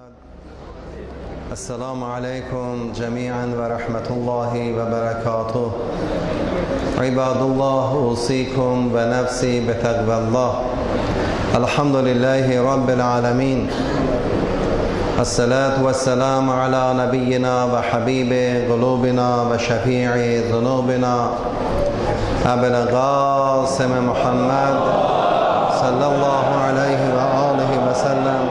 محمد. السلام عليكم جميعا ورحمة الله وبركاته. عباد الله، أوصيكم ونفسي بتقوى الله. الحمد لله رب العالمين. الصلاة والسلام على نبينا وحبيب قلوبنا وشفيع ذنوبنا أبي القاسم محمد صلى الله عليه وآله وسلم،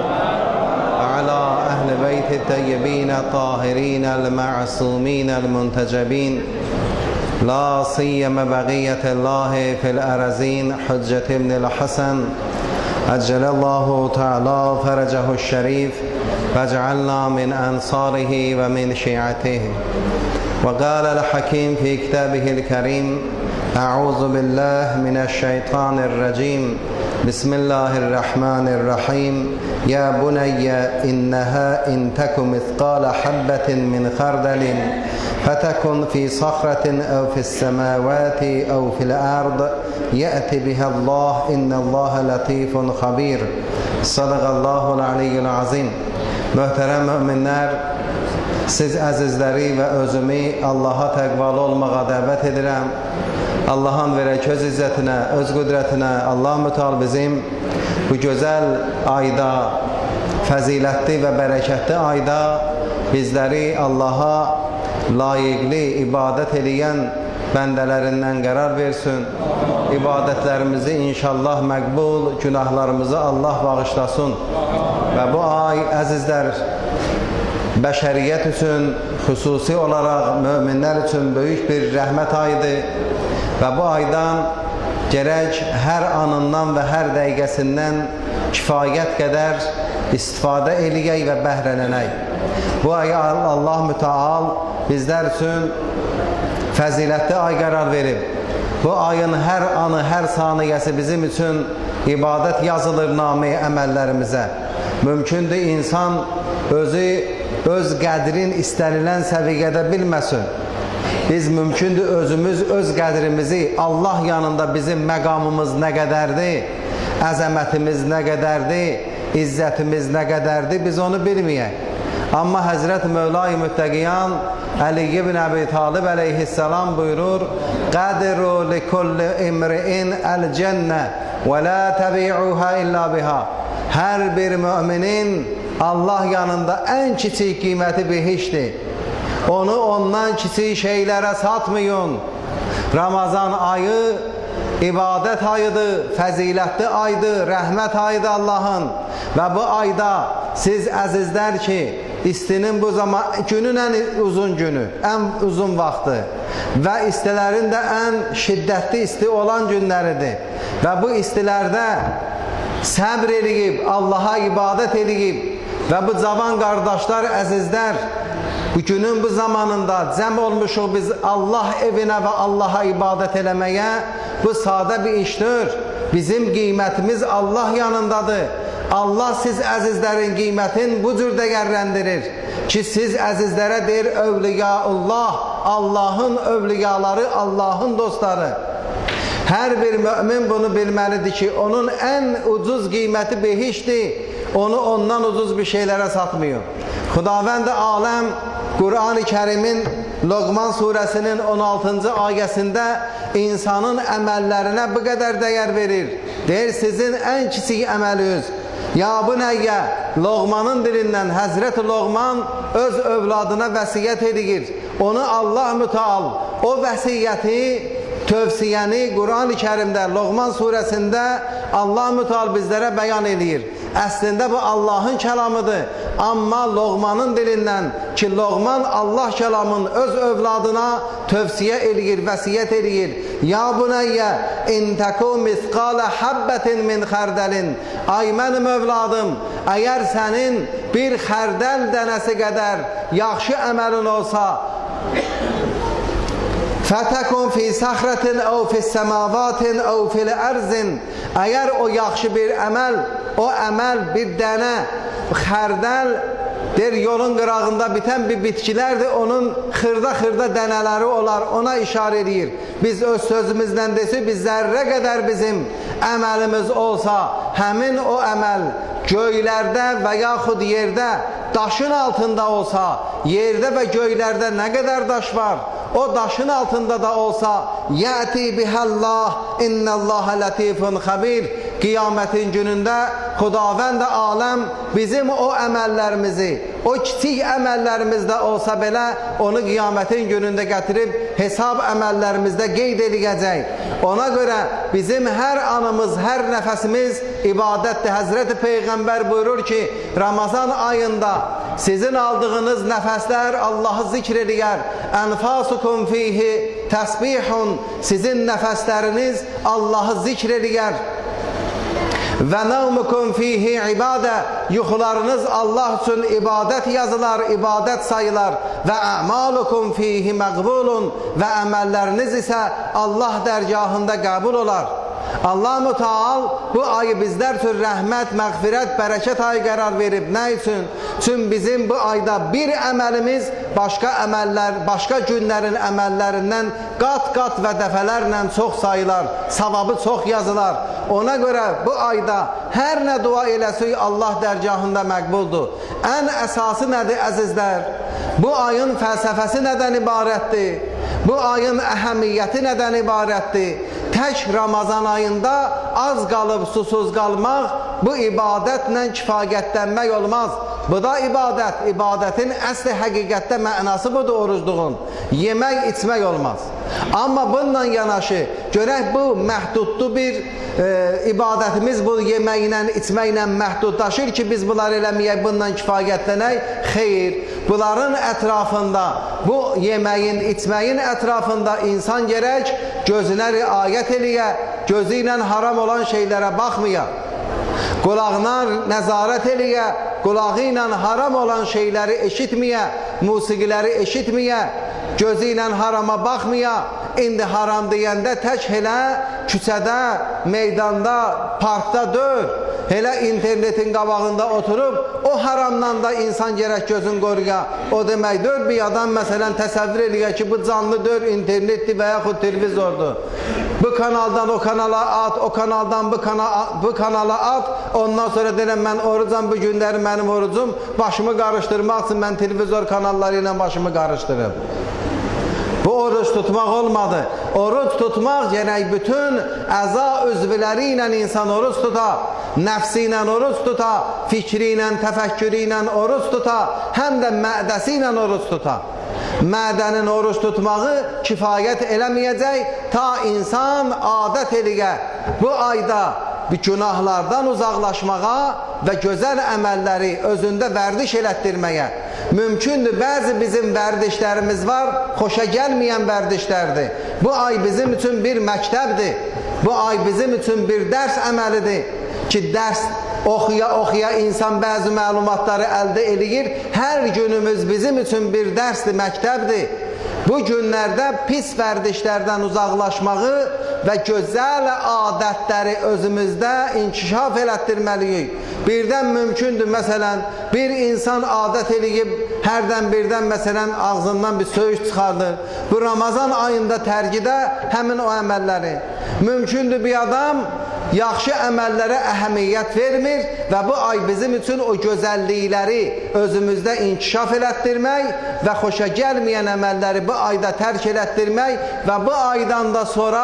وعلى أهل بيت الطيبين الطاهرين المعصومين المنتجبين، لا سيما بقية الله في الأرزين حجة ابن الحسن عجل الله تعالى فرجه الشريف، واجعلنا من أنصاره ومن شيعته. وقال الحكيم في كتابه الكريم: أعوذ بالله من الشيطان الرجيم، بسم الله الرحمن الرحيم. يا بني إنها إن تك مثقال حبة من خردل فتكن في صخرة أو في السماوات أو في الأرض يأتي بها الله إن الله لطيف خبير. صدق الله العلي العظيم. Möhtərəm müminlər, siz əzizləri və özümü Allaha təqvalı olmağa dəvət edirəm. Allahın verək öz izzətinə, öz qüdrətinə. Allah mütəal bizim bu gözəl ayda, fəzilətli və bərəkətli ayda bizləri Allaha layiqli ibadət eləyən bəndələrindən qərar versin. İbadətlərimizi inşallah məqbul, günahlarımızı Allah bağışlasın. Və bu ay əzizlər, bəşəriyyət üçün, xüsusi olaraq möminlər üçün böyük bir rəhmət ayıdır. Və bu aydan gərək hər anından və hər dəqiqəsindən kifayət qədər istifadə eləyək və bəhrələnək. Bu ay Allah mütəal bizlər üçün fəzilətli ay qərar verib. Bu ayın hər anı, hər saniyəsi bizim üçün ibadət yazılır nami əməllərimizə. Mümkündür insan öz qədrin istənilən səviyyədə bilməsin. Biz mümkündür özümüz öz qədrimizi, Allah yanında bizim məqamımız nə qədərdir, əzəmətimiz nə qədərdir, izzətimiz nə qədərdir, biz onu bilməyək. Amma Həzrət Mövla-i Müttəqiyan Əli ibn Əbi Talib əleyhissalam buyurur: "Qədru likulli imri'in əl-cənnə və la təbi'uha illa biha." Hər bir müminin Allah yanında ən kiçik qiyməti behişdir. Onu ondan kiçik şeylərə satmayın. Ramazan ayı ibadət ayıdır, fəzilətli aydır, rəhmət ayıdır Allahın. Və bu ayda siz əzizlər ki, istinin bu zaman, günün ən uzun günü, ən uzun vaxtı və istilərin də ən şiddətli isti olan günləridir. Və bu istilərdə səbr eləyib, Allaha ibadət eləyib və bu cavan qardaşlar, əzizlər, bu günün bu zamanında cəm olmuşuq biz Allah evinə və Allaha ibadət eləməyə. Bu sadə bir işdir. Bizim qiymətimiz Allah yanındadır. Allah siz əzizlərin qiymətin bu cür dəyərləndirir ki, siz əzizlərə deyir övliyaullah, Allahın övliyaları, Allahın dostları. Hər bir mümin bunu bilməlidir ki, onun ən ucuz qiyməti behişdir. Onu ondan ucuz bir şeylərə satmıyor. Xudavənd-i aləm Qur'an-ı Kərimin Loqman surəsinin 16-cı ayəsində insanın əməllərinə bu qədər dəyər verir. Deyir, sizin ən kiçik əməliniz. Ya bu nəyyə? Loğmanın dilindən Həzrət-i Loğman öz övladına vəsiyyət edir. Onu Allah mütəal o vəsiyyəti, tövsiyəni Qur'an-ı Kərimdə, Loğman surəsində Allah mütəal bizlərə bəyan edir. Əslində bu Allahın kəlamıdır. Amma Loğmanın dilindən ki, Loğman Allah kəlamın öz övladına tövsiyə eləyir, vəsiyyət eləyir. Ya bunəyyə intəku misqalə habbətin min xərdəlin. Ay mənim övladım, əgər sənin bir xərdəl dənəsi qədər yaxşı əməlin olsa, fətəkun fi səxrətin əv fi səmavatin əv fil ərzin. Əgər o yaxşı bir əməl, o əməl bir dənə xərdəl Der yolun qırağında bitən bir bitkilərdir, onun xırda dənələri olar, ona işarə edir. Biz öz sözümüzdən desək, biz zərrə qədər bizim əməlimiz olsa, həmin o əməl göylərdə və yaxud yerdə, daşın altında olsa, yerdə və göylərdə nə qədər daş var, o daşın altında da olsa, yəti bihəllah, innəllaha lətifun xəbir, Qiyamətin günündə Xudavənd aləm bizim o əməllərimizi, o kiçik əməllərimizdə olsa belə, onu qiyamətin günündə gətirib hesab əməllərimizdə qeyd edəcək. Ona görə bizim hər anımız, hər nəfəsimiz ibadətdir. Həzrəti Peyğəmbər buyurur ki, Ramazan ayında sizin aldığınız nəfəslər Allahı zikr edir. Ənfasukum fihi təsbihun, sizin nəfəsləriniz Allahı zikr edir. Və nəvmukum fihi ibadə, yuxularınız Allah üçün ibadət yazılar, ibadət sayılar. Və əmalukum fihi məqbulun, və əməlləriniz isə Allah dərgahında qəbul olar. Allah-u Teala bu ayı bizlər üçün rəhmət, məğfirət, bərəkət ayı qərar verib. Nə üçün? Çünki bizim bu ayda bir əməlimiz başqa əməllər, başqa günlərin əməllərindən qat-qat və dəfələrlə çox sayılar, savabı çox yazılar. Ona görə bu ayda hər nə dua eləsək Allah dərgahında məqbuldur. Ən əsası nədir əzizlər? Bu ayın fəlsəfəsi nədən ibarətdir? Bu ayın əhəmiyyəti nədən ibarətdir? Tək Ramazan ayında az qalıb susuz qalmaq, bu ibadətlə kifayətlənmək olmaz. Bu da ibadət. İbadətin əsli həqiqətdə mənası budur orucluğun. Yemək, içmək olmaz. Amma bununla yanaşı, görək bu məhdudlu bir ibadətimiz bu yeməklə, içməklə məhdudlaşır ki, biz bunları eləməyək, bundan kifayətlənək. Xeyr, bunların ətrafında, bu yeməyin, içməyin ətrafında insan gərək gözünə riayət eləyə, gözü ilə haram olan şeylərə baxmaya, qulağına nəzarət eləyə, qulağı ilə haram olan şeyləri eşitməyə, musiqiləri eşitməyə, gözü ilə harama baxmaya. İndi haram deyəndə tək elə küçədə, meydanda, parkda dör, elə internetin qabağında oturub, o haramdan da insan gərək gözün qoruya. O demək, dör bir adam məsələn təsəvvür edir ki, bu canlı dör internetdir və yaxud televizordur. Bu kanaldan o kanala at, o kanaldan bu kanala at, ondan sonra deyirəm, mən orucam, bu günləri mənim orucum, başımı qarışdırmaq üçün mən televizor kanalları ilə başımı qarışdırıb. Bu oruç tutmaq olmadı. Oruç tutmaq gərək bütün əza üzvləri ilə insan oruç tuta, nəfsi ilə oruç tuta, fikri ilə, təfəkkürü ilə oruç tuta, həm də mədəsi ilə oruç tuta. Mədənin oruç tutmağı kifayət eləməyəcək, ta insan adət eləyə. Bu ayda günahlardan uzaqlaşmağa və gözəl əməlləri özündə vərdiş elətdirməyə. Mümkündür, bəzi bizim vərdişlərimiz var, xoşa gəlməyən vərdişlərdir. Bu ay bizim üçün bir məktəbdir. Bu ay bizim üçün bir dərs əməlidir ki, dərs oxuya insan bəzi məlumatları əldə edir. Hər günümüz bizim üçün bir dərsdir, məktəbdir. Bu günlərdə pis vərdişlərdən uzaqlaşmağı və gözəl adətləri özümüzdə inkişaf elətdirməliyik. Birdən mümkündür, məsələn, bir insan adət eləyib, hərdən birdən, məsələn, ağzından bir söyüş çıxardır. Bu Ramazan ayında tərgidə həmin o əməlləri. Mümkündür, bir adam yaxşı əməllərə əhəmiyyət vermir və bu ay bizim üçün o gözəllikləri özümüzdə inkişaf elətdirmək və xoşa gəlməyən əməlləri bu ayda tərk elətdirmək və bu aydan da sonra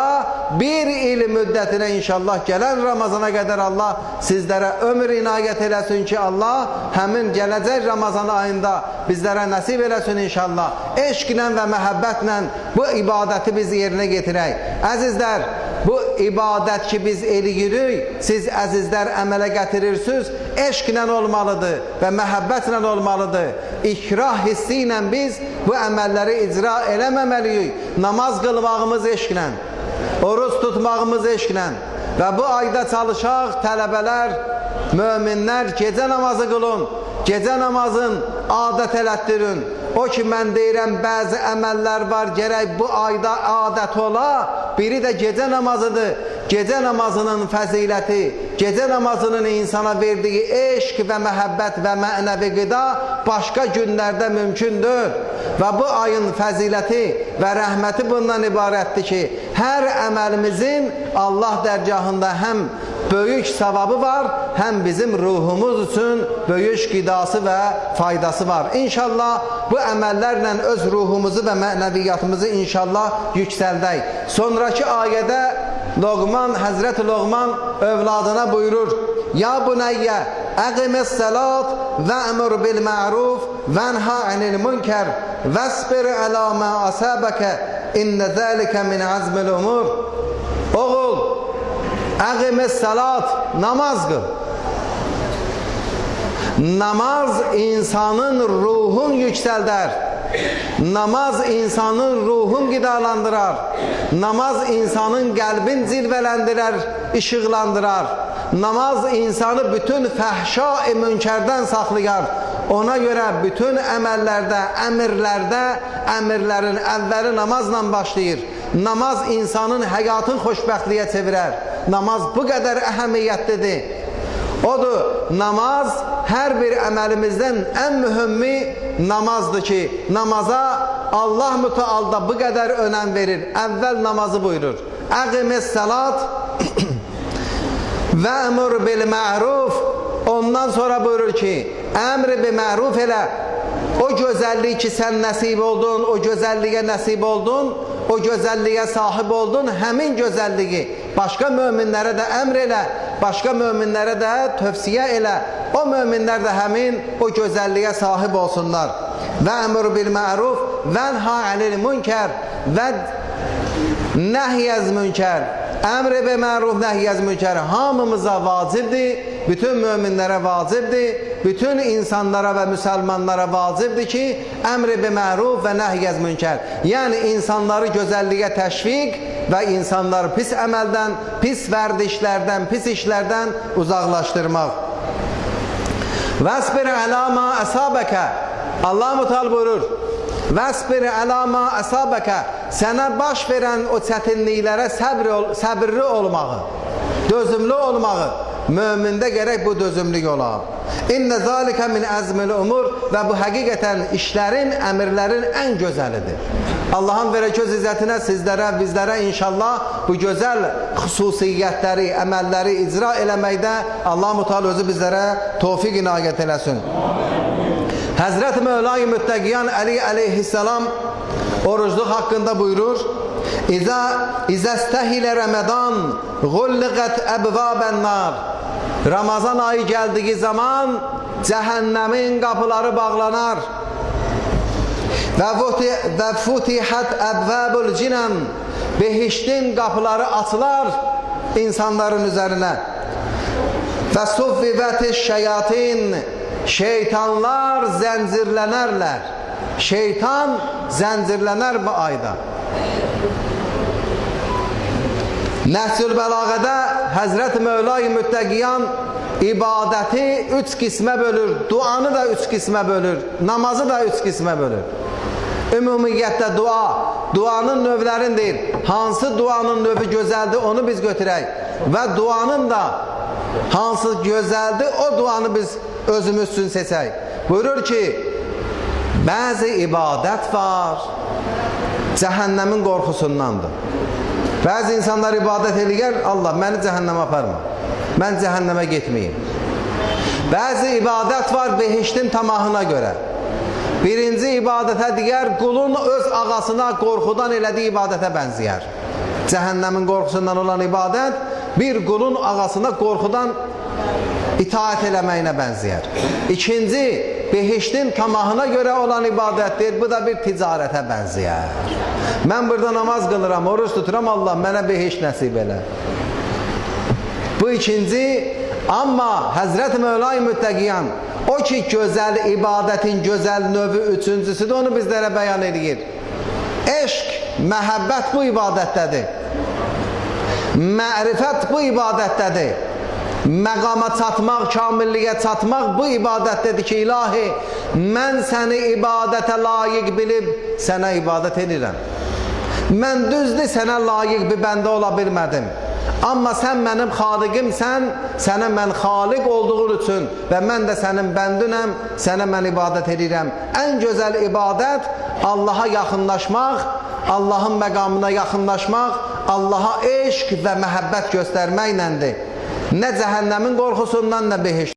bir il müddətinə inşallah gələn Ramazana qədər Allah sizlərə ömür inayət eləsin ki, Allah həmin gələcək Ramazan ayında bizlərə nəsib eləsin inşallah. Eşqlə və məhəbbətlə bu ibadəti biz yerinə getirək. Əzizlər, bu ibadət ki biz eləyirik, siz əzizlər əmələ gətirirsiniz, eşqlə olmalıdır və məhəbbətlə olmalıdır. İkrah hissi ilə biz bu əməlləri icra eləməməliyik. Namaz qılmağımız eşqlə, oruç tutmağımız eşqlə və bu ayda çalışaq tələbələr, möminlər gecə namazı qılın, gecə namazın adət elətdirin. O ki, mən deyirəm, bəzi əməllər var, gərək bu ayda adət ola, biri də gecə namazıdır. Gecə namazının fəziləti, gecə namazının insana verdiyi eşq və məhəbbət və mənəvi qida başqa günlərdə mümkündür. Və bu ayın fəziləti və rəhməti bundan ibarətdir ki, hər əməlimizin Allah dərgahında həm böyük savabı var, həm bizim ruhumuz üçün böyük qidası və faydası var. İnşallah bu əməllərlə öz ruhumuzu və mənəviyyatımızı inşallah yüksəldək. Sonraki ayədə Loğman, Həzrət Loğman övladına buyurur: Ya bunəyyə, əqiməs salat və əmr bil ma'ruf və nha anil munkar vəsbir əla mə asabəkə innə zəlikə min azmil umur. Oğul, əqiməs salat, namaz qıl. Namaz insanın ruhun yüksəldər. Namaz insanın ruhun qidalandırar. Namaz insanın qəlbin cilvələndirər, işıqlandırar. Namaz insanı bütün fəhşa-i münkərdən saxlayar. Ona görə bütün əməllərdə, əmirlərdə, əmirlərin əvvəli namazla başlayır. Namaz insanın həyatın xoşbəxtliyə çevirər. Namaz bu qədər əhəmiyyətlidir. Odur, namaz hər bir əməlimizdən ən mühümmi namazdır ki, namaza Allah mütealda bu qədər önəm verir. Əvvəl namazı buyurur. Əqiməs salat və əmr bil ma'ruf. Ondan sonra buyurur ki, əmr bil ma'ruf elə. O gözəllik ki, sən nəsib oldun, o gözəlliyə nəsib oldun, o gözəlliyə sahib oldun, həmin gözəlliyi başqa möminlərə də əmr elə, başqa möminlərə də tövsiyə elə. O möminlər də həmin o gözəlliyə sahib olsunlar. Və əmr bil ma'ruf və nha anil munkar və nəhyəz münkər. Əmr bil ma'ruf, nəhyəz münkər hamımıza vacibdir, bütün möminlərə vacibdir, bütün insanlara və müsəlmanlara vacibdir ki, əmr bil ma'ruf və nəhyəz münkər. Yəni insanları gözəlliyə təşviq və insanları pis əməldən, pis vərdişlərdən, pis işlərdən uzaqlaşdırmaq. Vəsbir əla ma əsabəkə. Allah Müteal buyurur: Vəsbir əla ma əsabəkə. Sənə baş verən o çətinliklərə səbirli olmağı, dözümlü olmağı. Mömində gərək bu dözümlük ola. İnnə zəlikə min əzmil umur. Və bu həqiqətən işlərin, əmirlərin ən gözəlidir. Allahın verə göz izzətinə sizlərə, bizlərə inşallah bu gözəl xüsusiyyətləri, əməlləri icra eləməkdə Allah Müteal özü bizlərə tövfiq inayət eləsin. Həzrət Mövla-i Müttəqiyan Əli əleyhissalam orucluq haqqında buyurur: İzəstəhilə Rəmədanğulliqət əbvabən nar. Ramazan ayı gəldiyi zaman cəhənnəmin qapıları bağlanar. Və futihət əbvəbül cinən. Behiştin qapıları açılar insanların üzərinə. Və suffivətiş şeyatin. Şeytanlar zəncirlənərlər. Şeytan zəncirlənər bu ayda. Nəhcül Bəlağədə Həzrət Mövla-i Müttəqiyan ibadəti 3 qismə bölür, duanı da 3 qismə bölür, namazı da 3 qismə bölür. Ümumiyyətlə duanın növlərindir. Hansı duanın növü gözəldir, onu biz götürək. Və duanın da hansı gözəldir, o duanı biz özümüz üçün seçək. Buyurur ki, bəzi ibadət var, cəhənnəmin qorxusundandır. Bəzi insanlar ibadət edir, Allah məni cəhənnəmə aparma, mən cəhənnəmə getməyim. Bəzi ibadət var behiştin tamahına görə. Birinci ibadətə digər, qulun öz ağasına qorxudan elədiyi ibadətə bənziyər. Cəhənnəmin qorxusundan olan ibadət, bir qulun ağasına qorxudan itaat eləməyinə bənziyər. İkinci, behiştin tamahına görə olan ibadətdir, bu da bir ticarətə bənziyər. Mən burada namaz qılıram, oruç tuturam, Allah mənə behiş nəsib elə. Bu ikinci, amma Həzrət Mövla-i Müttəqiyan, o ki gözəl ibadətin gözəl növü üçüncüsüdür, onu bizlərə bəyan edir. Eşq, məhəbbət bu ibadətdədir. Mərifət bu ibadətdədir. Məqama çatmaq, kamilliyə çatmaq bu ibadətdədir ki, ilahi, mən səni ibadətə layiq bilib sənə ibadət edirəm. Mən düzdür sənə layiq bir bəndə ola bilmədim. Amma sən mənim xaliqimsən, sənə mən xaliq olduğun üçün və mən də sənin bəndinəm, sənə mən ibadət edirəm. Ən gözəl ibadət Allaha yaxınlaşmaq, Allahın məqamına yaxınlaşmaq, Allaha eşq və məhəbbət göstərməklədir. Nə cəhənnəmin qorxusundan, nə behişt.